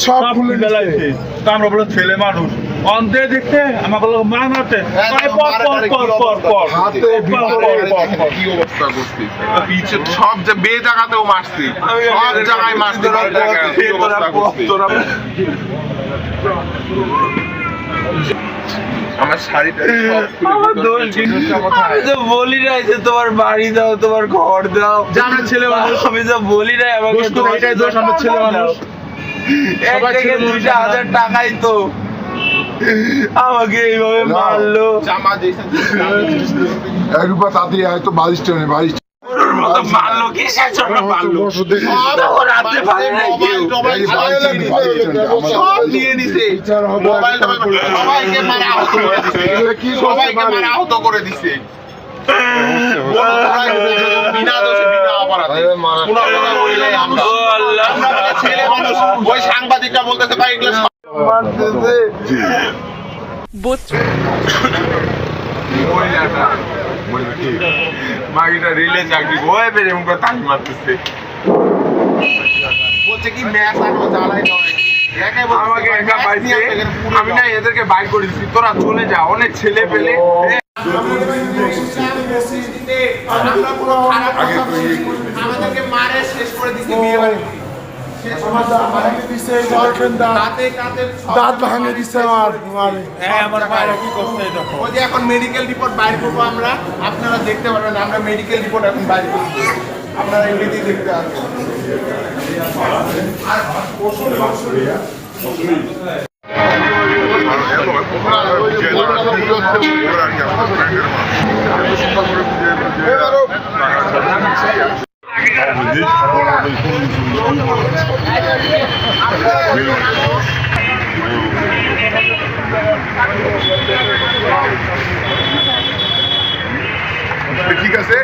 সব খুলে বেলাইছে। তো আমরা বলে ছেলে মানুষ অন্ধে দেখতে আমাকে মানাতে কি অবস্থা করছি পিছে সব যে বে জায়গাতেও মারছি সব জায়গায় মারছি কি অবস্থা করছি আমার শাড়িটা সব বলি নাই যে তোমার বাড়ি দাও তোমার ঘর দাও আমরা ছেলে মানুষ আমি তো বলি নাই আমাকে এটাই দোষ আমরা ছেলে মানুষ এক থেকে 2,000 টাকাই তো আমাকে এইভাবে মারলো জামা দিয়েছেন রূপা তাড়াতাড়ি হয়তো বালিশ টেনে বালিশ মারলো কিসের জন্য মারলো রাতে পারে নাই কেউ সব নিয়ে নিছে মোবাইল সবাইকে মারা আহত করে দিছে সবাইকে মারা আহত করে দিছে বিনা দোষে বিনা অপরাধে পুরো কথা বললে আমরা ছেলে মানুষ ওই সাংবাদিকরা বলতেছে ভাই এগুলো মারতেছে মাগিটা রিলে চাকরি ভয় পেরে মুখে তালি মারতেছে বলছে কি ম্যাচ আর জ্বালাই নয় আমাকে একা পাইছে আমি না এদেরকে বাইক করে দিচ্ছি তোরা চলে যা অনেক ছেলে পেলে আমাদেরকে মারে শেষ করে দিচ্ছে বিয়ে বাড়ি দাঁত ভাঙে দিচ্ছে আমার ওই যে এখন মেডিকেল রিপোর্ট বাইরে করবো আমরা আপনারা দেখতে পারবেন আমরা মেডিকেল রিপোর্ট এখন বাইরে করবো আপনারা এমনিতেই দেখতে আসবেন ঠিক আছে